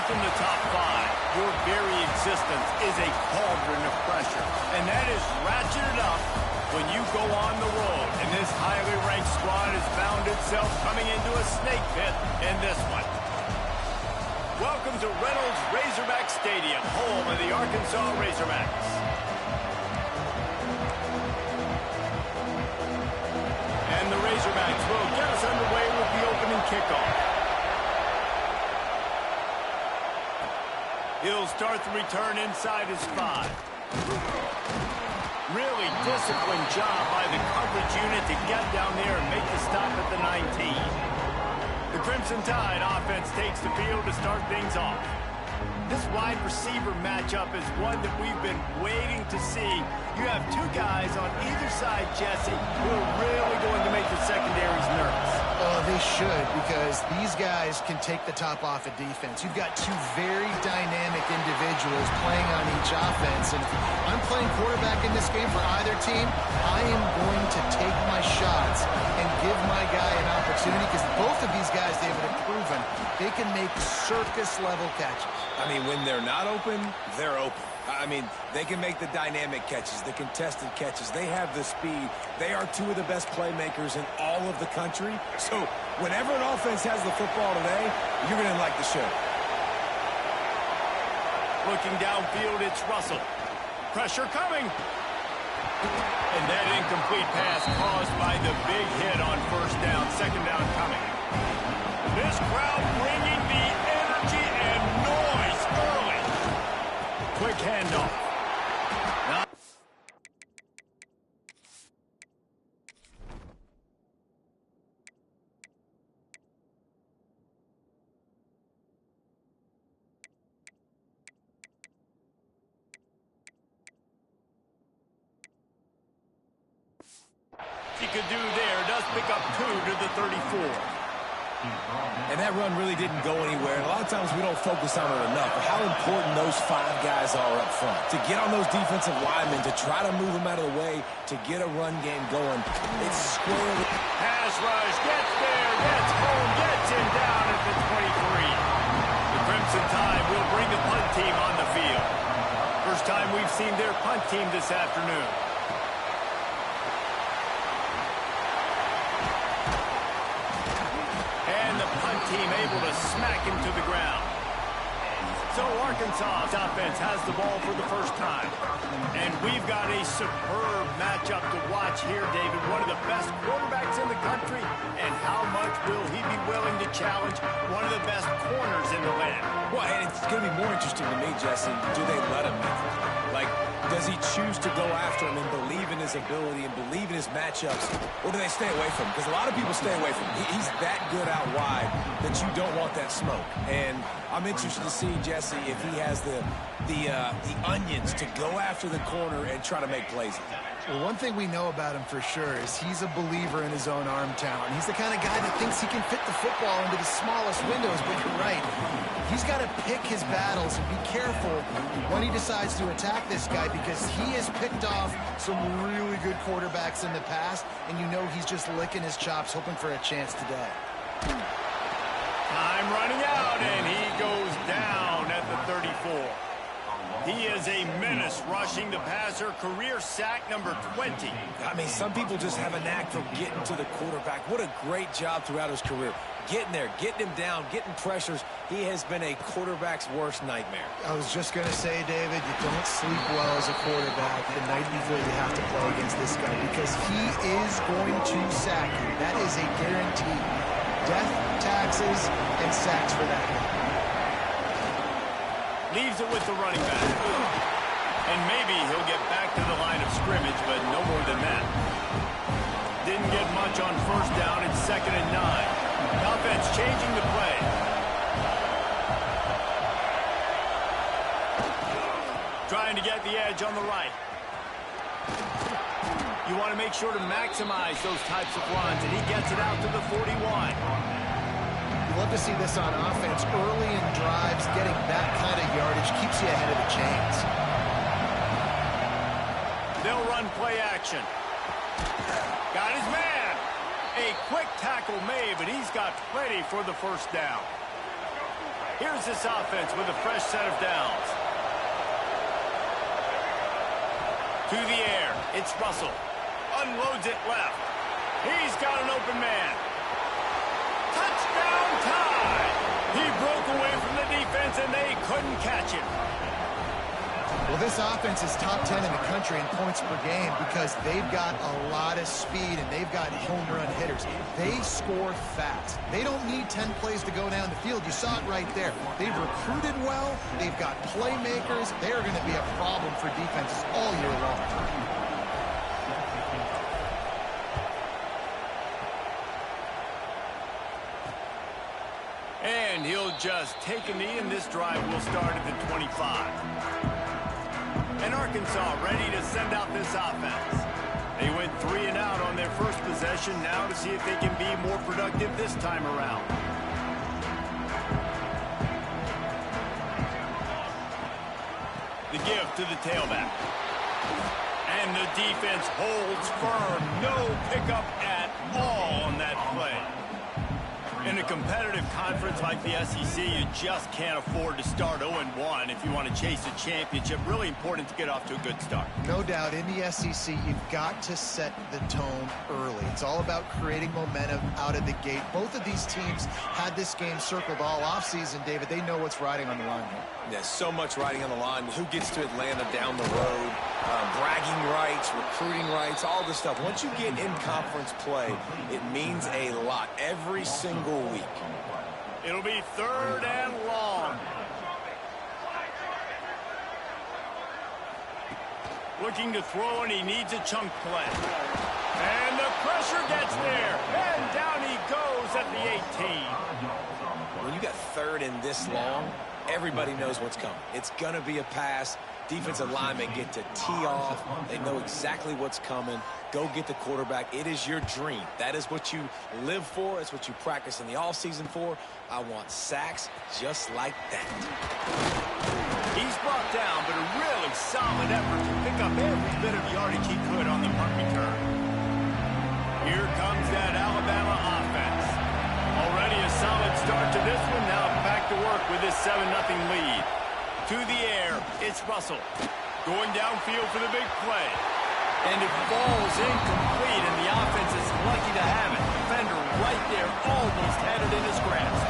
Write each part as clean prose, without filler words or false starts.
from the top five, your very existence is a cauldron of pressure. And that is ratcheted up when you go on the road. And this highly ranked squad has found itself coming into a snake pit in this one. Welcome to Reynolds Razorback Stadium, home of the Arkansas Razorbacks. And the Razorbacks will get us underway with the opening kickoff. He'll start the return inside his 5. Really disciplined job by the coverage unit to get down there and make the stop at the 19. The Crimson Tide offense takes the field to start things off. This wide receiver matchup is one that we've been waiting to see. You have two guys on either side, Jesse, who are really going to make the secondaries nervous. Oh, they should, because these guys can take the top off of defense. You've got two very dynamic individuals playing on each offense, and if I'm playing quarterback in this game for either team, I am going to take my shots and give my guy an opportunity, because both of these guys, David, have proven they can make circus-level catches. I mean, when they're not open, they're open. I mean, they can make the dynamic catches, the contested catches. They have the speed. They are two of the best playmakers in all of the country. So whenever an offense has the football today, you're going to like the show. Looking downfield, it's Russell. Pressure coming. And that incomplete pass caused by the big hit on first down. Second down coming. This crowd bringing the energy and noise early. Quick handoff. Now he could do there. Does pick up 2 to the 34. And that run really didn't go anywhere. And a lot of times we don't focus on it enough, but how important those 5 guys are up front. To get on those defensive linemen, to try to move them out of the way, to get a run game going. It's squarely. Pass rush, gets there, gets home, gets him down at the 23. The Crimson Tide will bring the punt team on the field. First time we've seen their punt team this afternoon. Team able to smack him to the ground. So Arkansas's offense has the ball for the first time. And we've got a superb matchup to watch here, David. One of the best quarterbacks in the country. And how much will he be willing to challenge one of the best corners in the land? Well, and it's going to be more interesting to me, Jesse. Do they let him in? Like, does he choose to go after him and believe in his ability and believe in his matchups, or do they stay away from him? Because a lot of people stay away from him. He's that good out wide that you don't want that smoke. And I'm interested to see, Jesse, if he has the onions to go after the corner and try to make plays. Well, one thing we know about him for sure is he's a believer in his own arm talent. He's the kind of guy that thinks he can fit the football into the smallest windows, but you're right. He's got to pick his battles and be careful when he decides to attack this guy, because he has picked off some really good quarterbacks in the past, and you know he's just licking his chops, hoping for a chance today. Time running out, and he goes down at the 34. He is a menace rushing the passer, career sack number 20. I mean, some people just have a knack for getting to the quarterback. What a great job throughout his career. Getting there, getting him down, getting pressures. He has been a quarterback's worst nightmare. I was just going to say, David, you don't sleep well as a quarterback the night before you have to play against this guy, because he is going to sack you. That is a guarantee. Death, taxes, and sacks for that guy. Leaves it with the running back. And maybe he'll get back to the line of scrimmage, but no more than that. Didn't get much on first down. It's 2nd and 9. The offense changing the play. Trying to get the edge on the right. You want to make sure to maximize those types of runs, and he gets it out to the 41. Love to see this on offense. Early in drives, getting that kind of yardage keeps you ahead of the chains. They'll run play action. Got his man. A quick tackle made, but he's got plenty for the first down. Here's this offense with a fresh set of downs. To the air, it's Russell. Unloads it left. He's got an open man. Touchdown tie! He broke away from the defense and they couldn't catch him. Well, this offense is top 10 in the country in points per game because they've got a lot of speed and they've got home run hitters. They score fast. They don't need 10 plays to go down the field. You saw it right there. They've recruited well. They've got playmakers. They're going to be a problem for defenses all year long. And he'll just take a knee, and this drive will start at the 25. And Arkansas ready to send out this offense. They went 3 and out on their first possession, now to see if they can be more productive this time around. The give to the tailback. And the defense holds firm. No pickup at all on that play. In a competitive conference like the SEC, you just can't afford to start 0-1 if you want to chase a championship. Really important to get off to a good start. No doubt, in the SEC, you've got to set the tone early. It's all about creating momentum out of the gate. Both of these teams had this game circled all offseason, David. They know what's riding on the line here. There's so much riding on the line. Who gets to Atlanta down the road? Bragging rights, recruiting rights, all this stuff. Once you get in conference play, it means a lot every single week. It'll be 3rd and long. Looking to throw, and he needs a chunk play. And the pressure gets there. And down he goes at the 18. When you got 3rd and this long, everybody knows what's coming. It's going to be a pass. Defensive linemen get to tee off. They know exactly what's coming. Go get the quarterback. It is your dream. That is what you live for. It's what you practice in the offseason for. I want sacks just like that. He's brought down, but a really solid effort to pick up every bit of yardage he could on the punt return. Here comes that Alabama offense. Already a solid start to this one. Now back to work with this 7-0 lead. To the air, it's Russell. Going downfield for the big play. And it falls incomplete, and the offense is lucky to have it. Defender right there, almost had it in his grasp.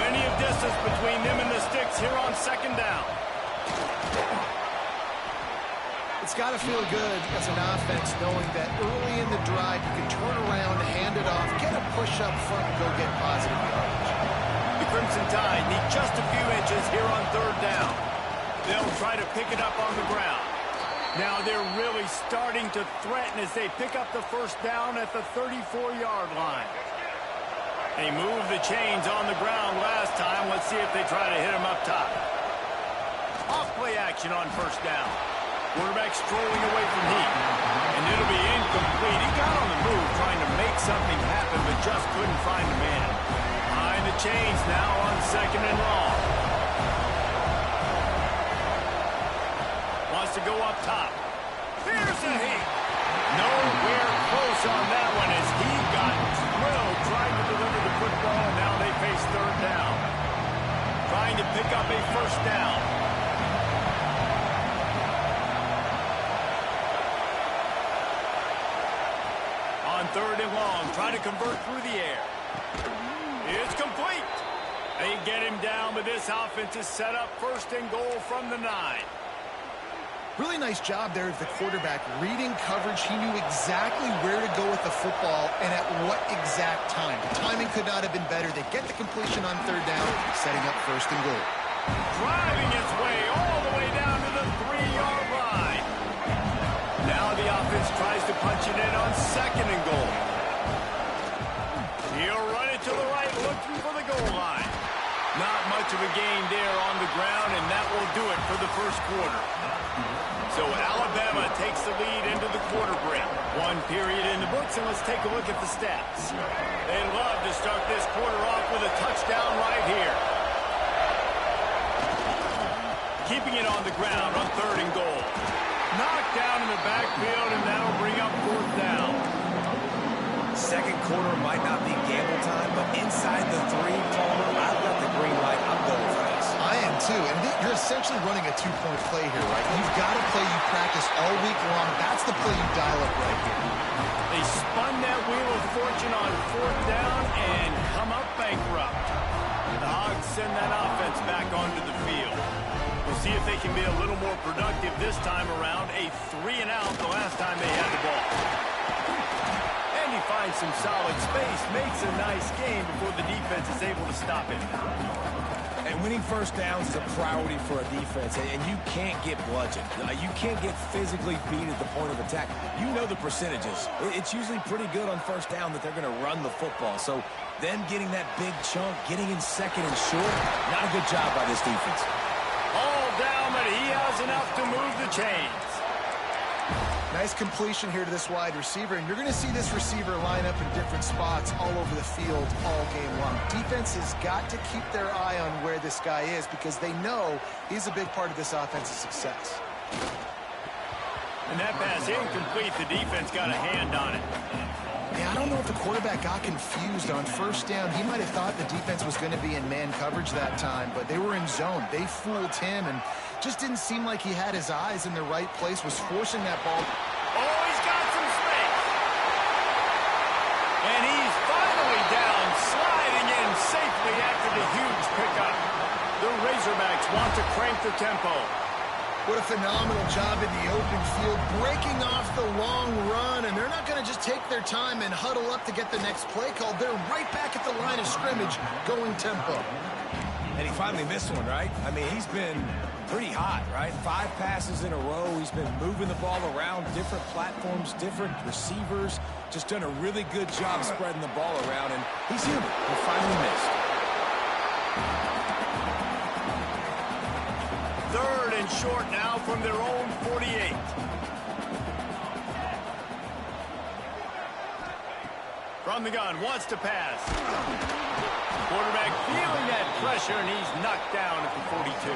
Plenty of distance between them and the sticks here on 2nd down. It's got to feel good as an offense knowing that early in the drive you can turn around, hand it off, get a push up front, and go get positive yardage. The Crimson Tide need just a few inches here on 3rd down. They'll try to pick it up on the ground. Now they're really starting to threaten as they pick up the 1st down at the 34-yard line. They moved the chains on the ground last time. Let's see if they try to hit them up top. Off-play action on 1st down. Quarterback strolling away from heat. And it'll be incomplete. He got on the move trying to make something happen, but just couldn't find the man. Behind the chains now on 2nd and long. Wants to go up top. Here's a hit. Nowhere close on that one as he got drilled trying to deliver the football, and now they face 3rd down. Trying to pick up a 1st down. On 3rd and long, trying to convert through the air. It's complete. They get him down, but this offense is set up 1st and goal from the 9. Really nice job there of the quarterback reading coverage. He knew exactly where to go with the football and at what exact time. The timing could not have been better. They get the completion on 3rd down, setting up 1st and goal. Driving its way all the way down to the 3-yard line. Now the offense tries to punch it in on 2nd and goal. He'll run it to the right, looking for the goal line. Not much of a gain there on the ground, and that will do it for the 1st quarter. So Alabama takes the lead into the quarter break. 1 period in the books, and let's take a look at the stats. They love to start this quarter off with a touchdown right here. Keeping it on the ground on 3rd and goal. Knocked down in the backfield, and that'll bring up 4th down. 2nd quarter might not be gamble time, but inside the 3, Palmer, I've got the green light. I'm going essentially running a two-point play here, right? You've got to play you practice all week long. That's the play you dial up right here. They spun that wheel of fortune on fourth down and come up bankrupt. The Hogs send that offense back onto the field. We'll see if they can be a little more productive this time around. A 3-and-out the last time they had the ball. And he finds some solid space, makes a nice game before the defense is able to stop him. And winning first downs is a priority for a defense, and you can't get bludgeoned. You can't get physically beat at the point of attack. You know the percentages. It's usually pretty good on first down that they're going to run the football. So them getting that big chunk, getting in second and short, not a good job by this defense. All down, but he has enough to move the chains. Nice completion here to this wide receiver, and you're going to see this receiver line up in different spots all over the field all game long. Defense has got to keep their eye on where this guy is because they know he's a big part of this offense's success. And that pass incomplete. The defense got a hand on it. Yeah, I don't know if the quarterback got confused on first down. He might have thought the defense was going to be in man coverage that time, but they were in zone. They fooled him and just didn't seem like he had his eyes in the right place, was forcing that ball. Oh, he's got some space. And he's finally down, sliding in safely after the huge pickup. The Razorbacks want to crank the tempo. What a phenomenal job in the open field, breaking off the long run, and they're not going to just take their time and huddle up to get the next play called. They're right back at the line of scrimmage, going tempo. And he finally missed one, right? I mean, he's been pretty hot, right? 5 passes in a row. He's been moving the ball around, different platforms, different receivers. Just done a really good job spreading the ball around, and he's human. He finally missed. Third and short now from their own 48. From the gun, wants to pass. Quarterback feeling that pressure, and he's knocked down at the 42.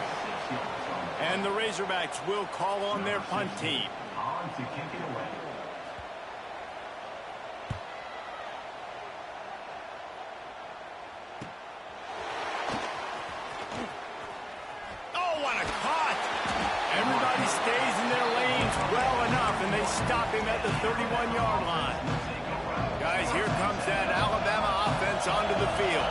And the Razorbacks will call on their punt team. On to kick it away. Oh, what a caught! Everybody stays in their lanes well enough, and they stop him at the 31-yard line. Guys, here comes that Alabama offense onto the field.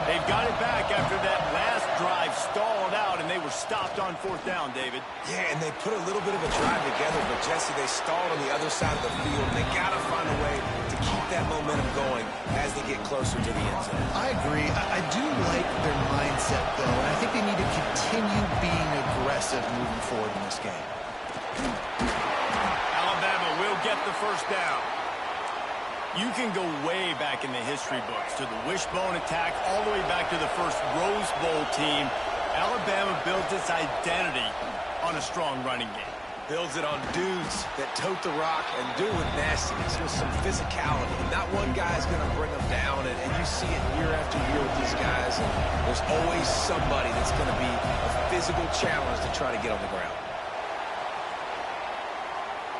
They've got it back after that last drive stalled out, and they were stopped on fourth down, David. Yeah, and they put a little bit of a drive together, but Jesse, they stalled on the other side of the field, and they got to find a way to keep that momentum going as they get closer to the end zone. I agree. I do like their mindset, though, and I think they need to continue being aggressive moving forward in this game. Alabama will get the first down. You can go way back in the history books to the wishbone attack all the way back to the first Rose Bowl team. Alabama built its identity on a strong running game. Builds it on dudes that tote the rock and do it with nastiness, with some physicality. Not one guy's going to bring them down, and you see it year after year with these guys. And there's always somebody that's going to be a physical challenge to try to get on the ground.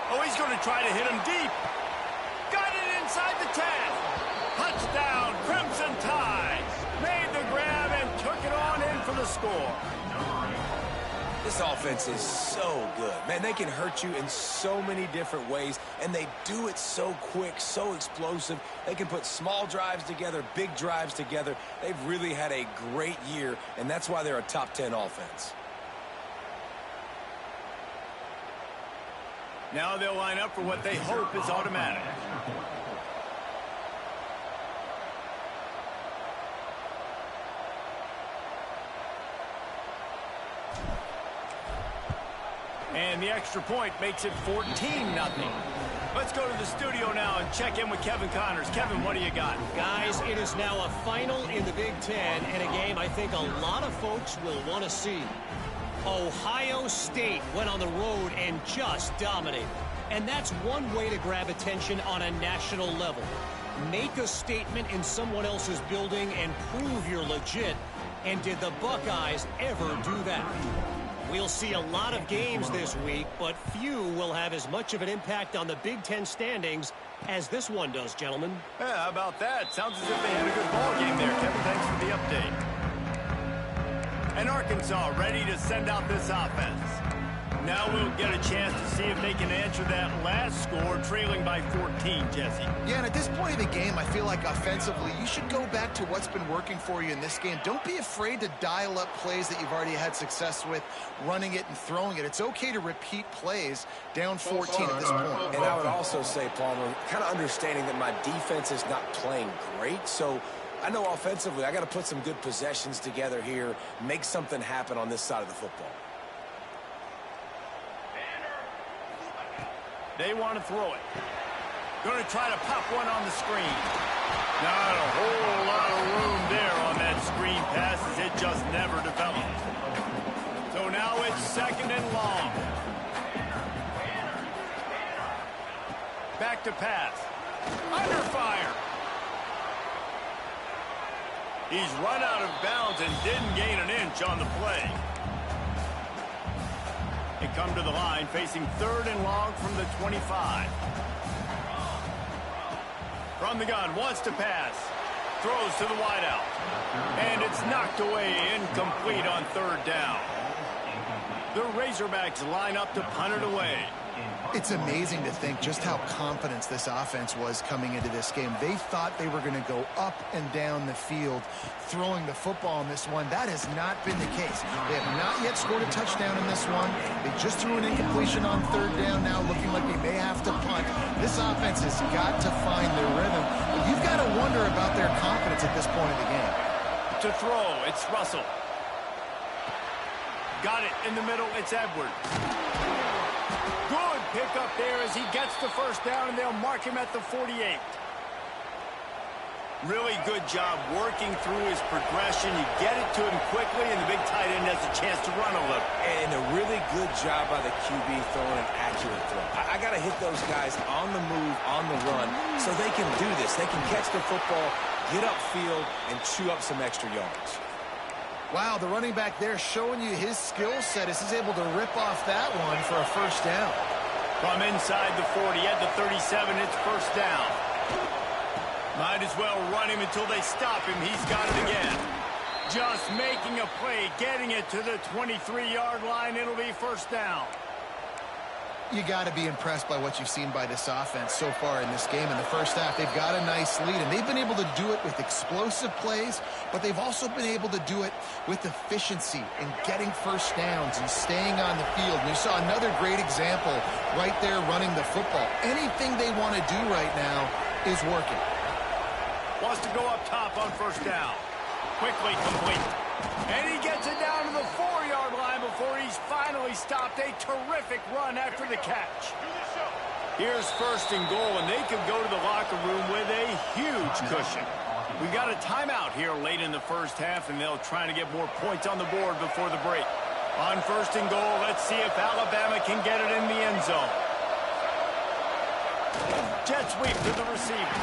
Oh, he's going to try to hit him deep. Got it inside the 10. Touchdown, Crimson Tide. Made the grab and took it on in for the score. This offense is so good. Man, they can hurt you in so many different ways, and they do it so quick, so explosive. They can put small drives together, big drives together. They've really had a great year, and that's why they're a top 10 offense. Now they'll line up for what they hope is automatic. And the extra point makes it 14-0. Let's go to the studio now and check in with Kevin Connors. Kevin, what do you got? Guys, it is now a final in the Big Ten, and a game I think a lot of folks will want to see. Ohio State went on the road and just dominated. And that's one way to grab attention on a national level. Make a statement in someone else's building and prove you're legit. And did the Buckeyes ever do that? We'll see a lot of games this week, but few will have as much of an impact on the Big Ten standings as this one does, gentlemen. Yeah, how about that? Sounds as if they had a good ball game there. Kevin, thanks for the update. And Arkansas ready to send out this offense. Now we'll get a chance to see if they can answer that last score, trailing by 14, Jesse. Yeah, and at this point of the game, I feel like offensively, you should go back to what's been working for you in this game. Don't be afraid to dial up plays that you've already had success with, running it and throwing it. It's okay to repeat plays down 14 at this point. And I would also say, Palmer, kind of understanding that my defense is not playing great, so I know offensively I got to put some good possessions together here, make something happen on this side of the football. They want to throw it. Going to try to pop one on the screen. Not a whole lot of room there on that screen pass as it just never developed. So now it's 2nd and long. Back to pass. Under fire. He's run out of bounds and didn't gain an inch on the play. They come to the line facing 3rd and long from the 25. From the gun, wants to pass. Throws to the wideout. And it's knocked away, incomplete on 3rd down. The Razorbacks line up to punt it away. It's amazing to think just how confident this offense was coming into this game. They thought they were going to go up and down the field throwing the football in this one. That has not been the case. They have not yet scored a touchdown in this one. They just threw an incompletion on 3rd down now, looking like they may have to punt. This offense has got to find their rhythm. But you've got to wonder about their confidence at this point of the game. To throw, it's Russell. Got it in the middle, it's Edwards. Good pick up there as he gets the 1st down, and they'll mark him at the 48. Really good job working through his progression. You get it to him quickly, and the big tight end has a chance to run a little. And a really good job by the QB throwing an accurate throw. I got to hit those guys on the move, on the run, so they can do this. They can catch the football, get upfield, and chew up some extra yards. Wow, the running back there showing you his skill set as he's able to rip off that one for a 1st down. From inside the 40 at the 37, it's 1st down. Might as well run him until they stop him. He's got it again. Just making a play, getting it to the 23-yard line. It'll be 1st down. You got to be impressed by what you've seen by this offense so far in this game. In the 1st half, they've got a nice lead, and they've been able to do it with explosive plays, but they've also been able to do it with efficiency and getting 1st downs and staying on the field. And you saw another great example right there running the football. Anything they want to do right now is working. Wants to go up top on 1st down. Quickly complete. And he gets it down to the 4-yard line before he's finally stopped. A terrific run after the catch. Here's 1st and goal, and they could go to the locker room with a huge cushion. We got a timeout here late in the 1st half, and they'll try to get more points on the board before the break. On 1st and goal, let's see if Alabama can get it in the end zone. Jet sweep to the receiver.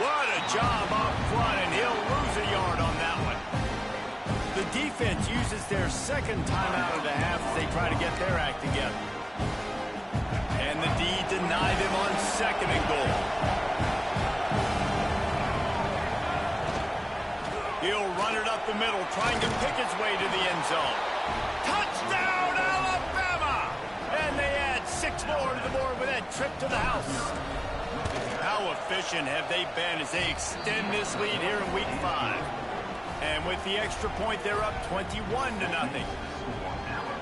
What a job up front, and he'll lose a yard on that one. The defense uses their 2nd timeout of the half as they try to get their act together. And the D denied him on 2nd and goal. He'll run it up the middle, trying to pick his way to the end zone. Touchdown, Alabama! And they add 6 more to the board with that trip to the house. How efficient have they been as they extend this lead here in Week 5? And with the extra point, they're up 21-0.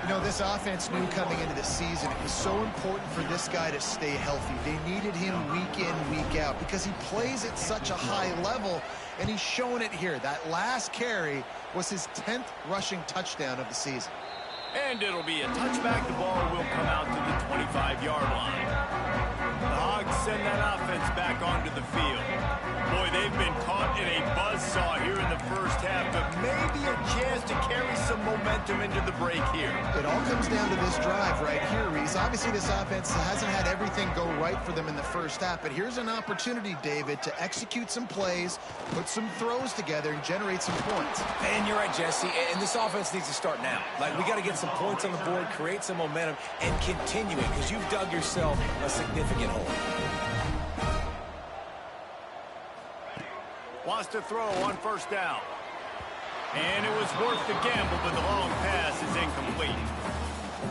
You know, this offense knew coming into the season it was so important for this guy to stay healthy. They needed him week in, week out because he plays at such a high level, and he's showing it here. That last carry was his 10th rushing touchdown of the season. And it'll be a touchback. The ball will come out to the 25-yard line. The Hogs send that offense back onto the field. Boy, they've been caught in a buzzsaw here in the 1st half, but maybe a chance to carry some momentum into the break here. It all comes down to this drive right here, Reese. Obviously, this offense hasn't had everything go right for them in the 1st half, but here's an opportunity, David, to execute some plays, put some throws together, and generate some points. And you're right, Jesse, and this offense needs to start now. Like, we got to get some points on the board, create some momentum, and continue it, because you've dug yourself a significant hole. Wants to throw on 1st down. And it was worth the gamble, but the long pass is incomplete.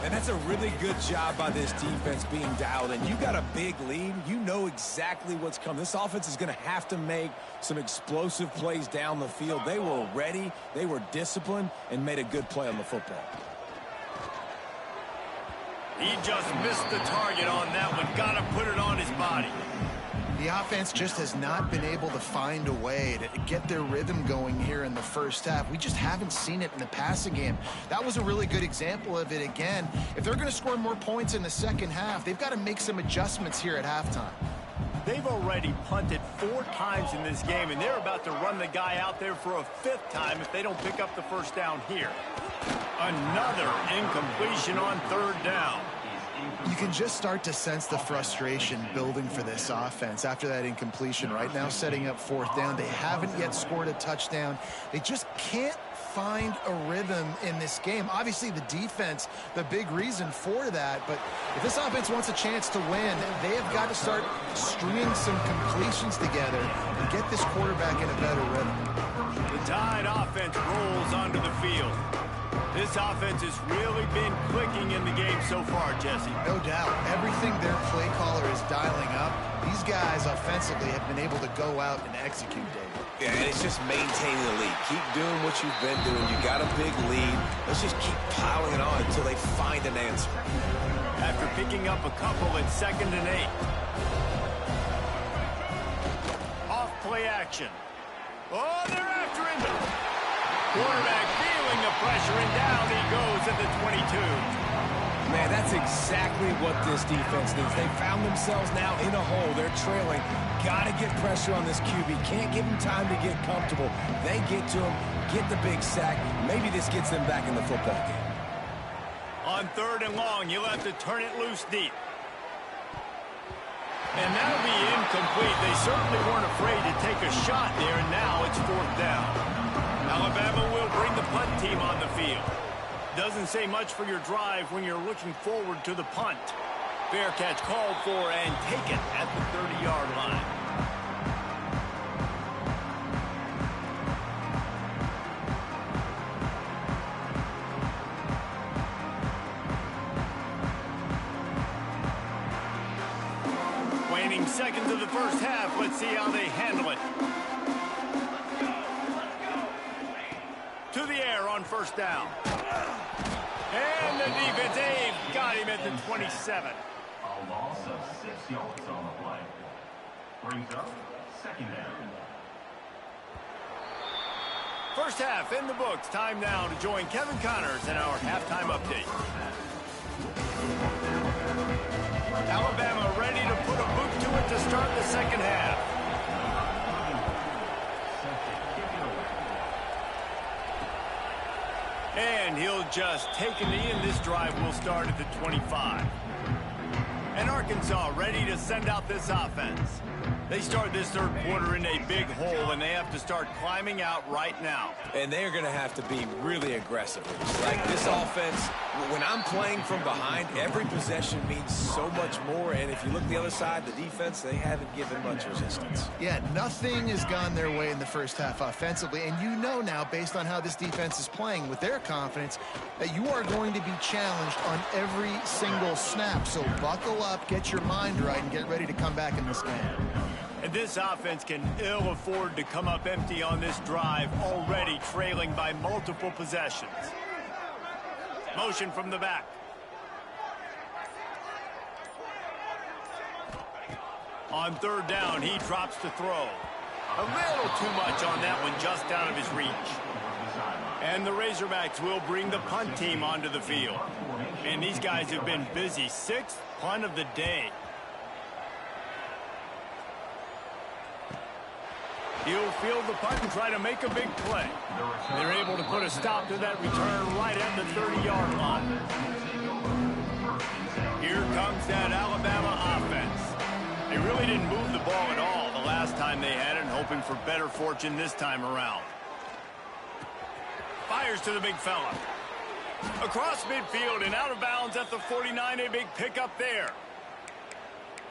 And that's a really good job by this defense being dialed in. You got a big lead. You know exactly what's coming. This offense is going to have to make some explosive plays down the field. They were ready, they were disciplined, and made a good play on the football. He just missed the target on that one. Got to put it on his body. The offense just has not been able to find a way to get their rhythm going here in the first half. We just haven't seen it in the passing game. That was a really good example of it again. If they're going to score more points in the second half, they've got to make some adjustments here at halftime. They've already punted 4 times in this game, and they're about to run the guy out there for a 5th time if they don't pick up the first down here. Another incompletion on 3rd down. You can just start to sense the frustration building for this offense after that incompletion. Right now, setting up 4th down. They haven't yet scored a touchdown. They just can't find a rhythm in this game. Obviously, the defense, the big reason for that. But if this offense wants a chance to win, they have got to start stringing some completions together and get this quarterback in a better rhythm. The Tide offense rolls onto the field. This offense has really been clicking in the game so far, Jesse. No doubt. Everything their play caller is dialing up, these guys offensively have been able to go out and execute, David. Yeah, and it's just maintaining the lead. Keep doing what you've been doing. You got a big lead. Let's just keep piling it on until they find an answer. After picking up a couple at 2nd and 8. Off play action. Oh, they're after him. Quarterback feeling the pressure, and down he goes at the 22. Man, that's exactly what this defense needs. They found themselves now in a hole. They're trailing. Got to get pressure on this QB. Can't give him time to get comfortable. They get to him, get the big sack. Maybe this gets them back in the football game. On 3rd and long, you'll have to turn it loose deep. And that'll be incomplete. They certainly weren't afraid to take a shot there, and now it's 4th down. Alabama will bring the punt team on the field. Doesn't say much for your drive when you're looking forward to the punt. Fair catch called for and taken at the 30-yard line. Waning seconds of the first half. Let's see how they handle it. To the air on 1st down. And the defense, they've got him at the 27. A loss of 6 yards on the play. Brings up 2nd down. First half in the books. Time now to join Kevin Connors in our halftime update. Alabama ready to put a boot to it to start the second half. And he'll just take a knee, and this drive will start at the 25. And Arkansas ready to send out this offense. They start this 3rd quarter in a big hole, and they have to start climbing out right now. And they're going to have to be really aggressive. Like this offense, when I'm playing from behind, every possession means so much more. And if you look the other side, the defense, they haven't given much resistance. Yeah, nothing has gone their way in the first half offensively. And you know now, based on how this defense is playing with their confidence, that you are going to be challenged on every single snap. So buckle up, get your mind right, and get ready to come back in this game. And this offense can ill afford to come up empty on this drive, already trailing by multiple possessions. Motion from the back. On 3rd down, he drops to throw. A little too much on that one, just out of his reach. And the Razorbacks will bring the punt team onto the field. And these guys have been busy. 6th punt of the day. He'll field the punt and try to make a big play. They're able to put a stop to that return right at the 30-yard line. Here comes that Alabama offense. They really didn't move the ball at all the last time they had it, hoping for better fortune this time around. Fires to the big fella. Across midfield and out of bounds at the 49, a big pickup there.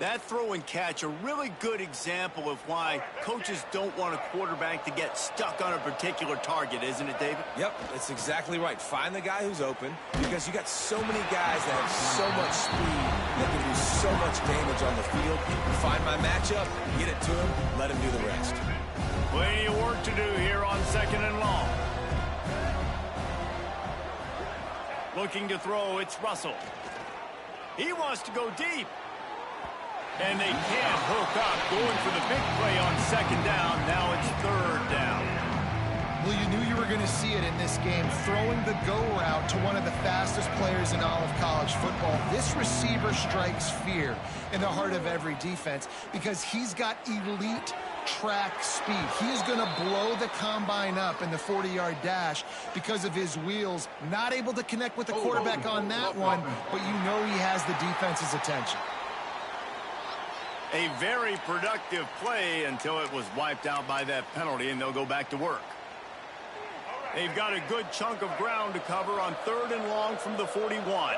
That throw and catch, a really good example of why coaches don't want a quarterback to get stuck on a particular target, isn't it, David? Yep, that's exactly right. Find the guy who's open, because you got so many guys that have so much speed that can do so much damage on the field. Find my matchup, get it to him, let him do the rest. Plenty of work to do here on 2nd and long. Looking to throw, it's Russell. He wants to go deep. And they can't hook up. Going for the big play on 2nd down. Now it's 3rd down. Well, you knew you were going to see it in this game. Throwing the go route to one of the fastest players in all of college football. This receiver strikes fear in the heart of every defense because he's got elite track speed. He is going to blow the combine up in the 40-yard dash because of his wheels. Not able to connect with the quarterback on that one, but you know he has the defense's attention. A very productive play until it was wiped out by that penalty, and they'll go back to work. They've got a good chunk of ground to cover on 3rd and long from the 41.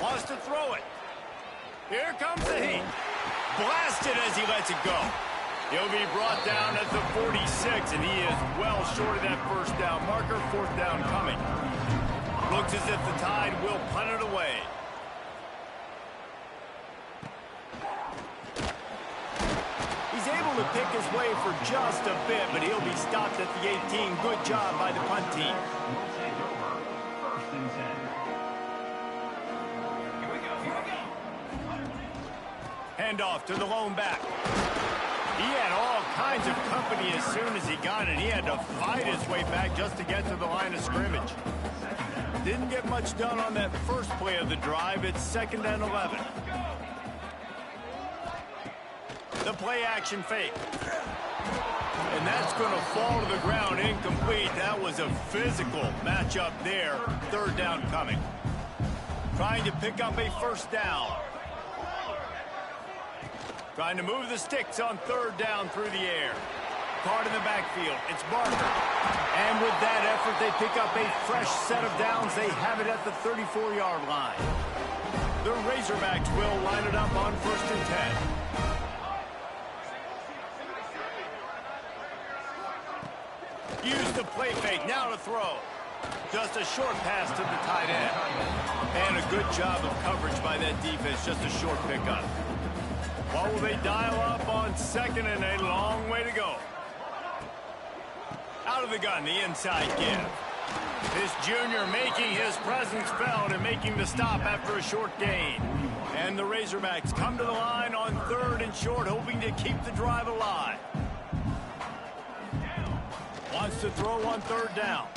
Wants to throw it. Here comes the heat. Blasted as he lets it go. He'll be brought down at the 46, and he is well short of that 1st down marker. 4th down coming. Looks as if the Tide will punt it away. He's able to pick his way for just a bit, but he'll be stopped at the 18. Good job by the punt team. We'll take over 1st and 10. Handoff to the lone back. He had all kinds of company as soon as he got it. He had to fight his way back just to get to the line of scrimmage. Didn't get much done on that first play of the drive. It's 2nd and 11. The play action fake. And that's going to fall to the ground incomplete. That was a physical matchup there. 3rd down coming. Trying to pick up a 1st down. Trying to move the sticks on 3rd down through the air. Card in the backfield. It's Barker. And with that effort, they pick up a fresh set of downs. They have it at the 34-yard line. The Razorbacks will line it up on 1st and 10. Use the play fake, now to throw. Just a short pass to the tight end. And a good job of coverage by that defense, just a short pickup. What will they dial up on 2nd and a long way to go? Out of the gun, the inside give. This junior making his presence felt and making the stop after a short gain. And the Razorbacks come to the line on 3rd and short, hoping to keep the drive alive. Wants to throw on 3rd down.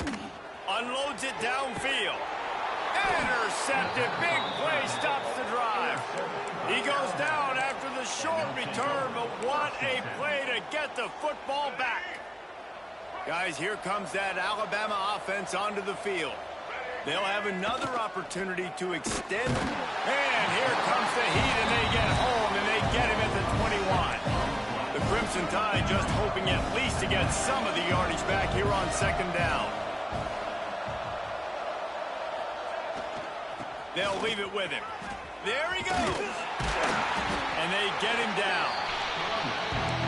Unloads it downfield. Intercepted. Big play stops the drive. He goes down after the short return, but what a play to get the football back. Guys, here comes that Alabama offense onto the field. They'll have another opportunity to extend. And here comes the heat, and they get home, and they get him at the 21. The Crimson Tide just hoping at least to get some of the yardage back here on 2nd down. They'll leave it with him. There he goes. And they get him down.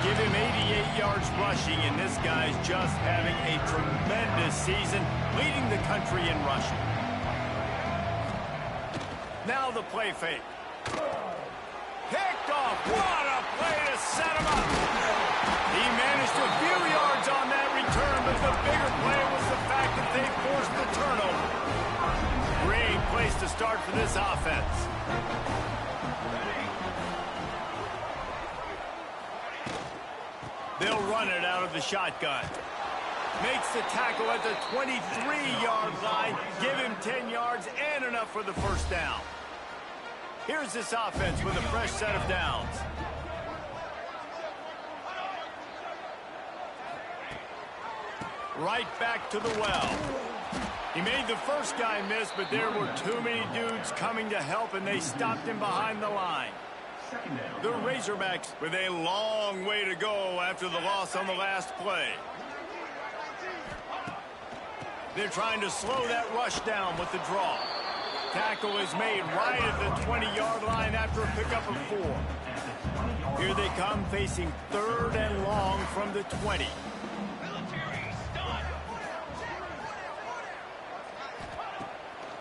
Give him 88 yards rushing, and this guy's just having a tremendous season, leading the country in rushing. Now the play fake. Picked off. What a play to set him up. He managed a few yards on that return, but the bigger play was the fact that they forced the turnover. Great place to start for this offense. They'll run it out of the shotgun. Makes the tackle at the 23-yard line. Give him 10 yards and enough for the 1st down. Here's this offense with a fresh set of downs. Right back to the well. He made the first guy miss, but there were too many dudes coming to help, and they stopped him behind the line. The Razorbacks with a long way to go after the loss on the last play. They're trying to slow that rush down with the draw. Tackle is made right at the 20-yard line after a pickup of 4. Here they come facing 3rd and long from the 20.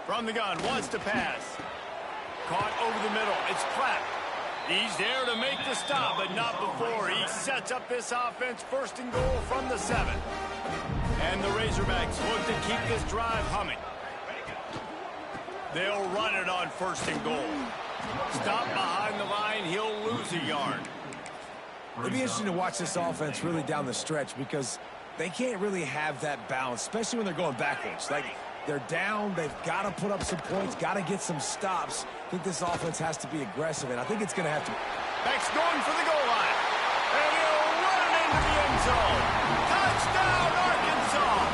From the gun, wants to pass. Caught over the middle. It's Clapp. He's there to make the stop, but not before. He sets up this offense 1st and goal from the 7. And the Razorbacks look to keep this drive humming. They'll run it on 1st and goal. Stop behind the line. He'll lose a yard. It'll be interesting to watch this offense really down the stretch because they can't really have that balance, especially when they're going backwards. Like, they're down, they've got to put up some points, got to get some stops. I think this offense has to be aggressive, and I think it's going to have to. Beck's going for the goal line. And he'll run into the end zone. Touchdown, Arkansas!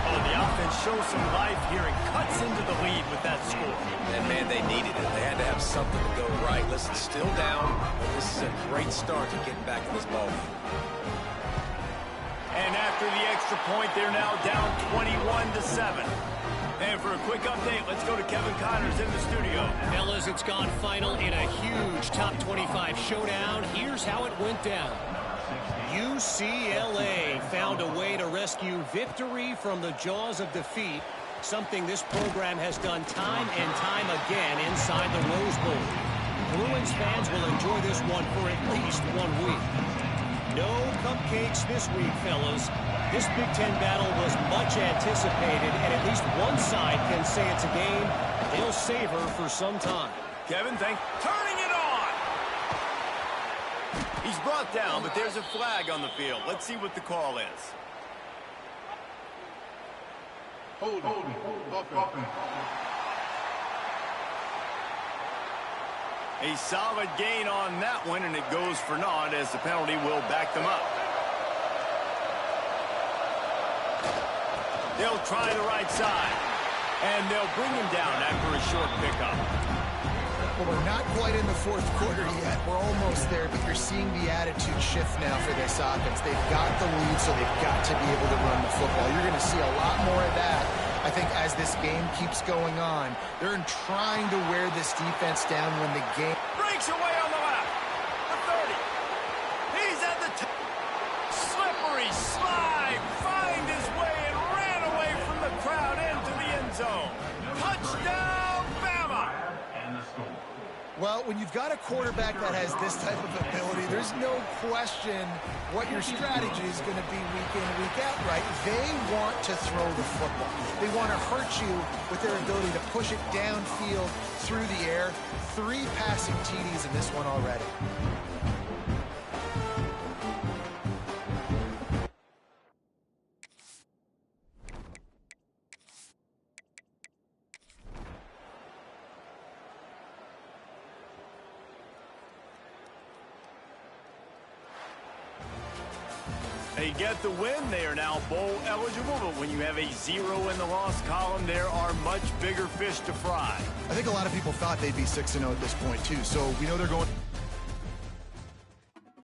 Oh, the offense shows some life here and cuts into the lead with that score. And, man, they needed it. They had to have something to go right. Listen, still down, but this is a great start to getting back in this ball game. And after the extra point, they're now down 21-7. And for a quick update, let's go to Kevin Connors in the studio. Fellas, it's gone final in a huge top 25 showdown. Here's how it went down. UCLA found a way to rescue victory from the jaws of defeat, something this program has done time and time again inside the Rose Bowl. Bruins fans will enjoy this one for at least 1 week. No cupcakes this week, fellas. This Big Ten battle was much anticipated, and at least one side can say it's a game they'll savor for some time. Kevin, turning it on! He's brought down, but there's a flag on the field. Let's see what the call is. Hold. A solid gain on that one, and it goes for naught as the penalty will back them up. They'll try the right side, and they'll bring him down after a short pickup. Well, we're not quite in the 4th quarter yet. We're almost there, but you're seeing the attitude shift now for this offense. They've got the lead, so they've got to be able to run the football. You're going to see a lot more of that, I think, as this game keeps going on. They're trying to wear this defense down when the game Breaks away on the left. The 30. He's at the top. Slippery slide. Find his way and ran away from the crowd into the end zone. Touchdown, Bama. And the score. Well, when you've got a quarterback that has this type of ability, there's no question what your strategy is going to be week in, week out, right? They want to throw the football. They want to hurt you with their ability to push it downfield through the air. 3 passing TDs in this one already. They get the win. They are now bowl eligible, but when you have a 0 in the loss column, there are much bigger fish to fry. I think a lot of people thought they'd be 6-0 at this point, too. So we know they're going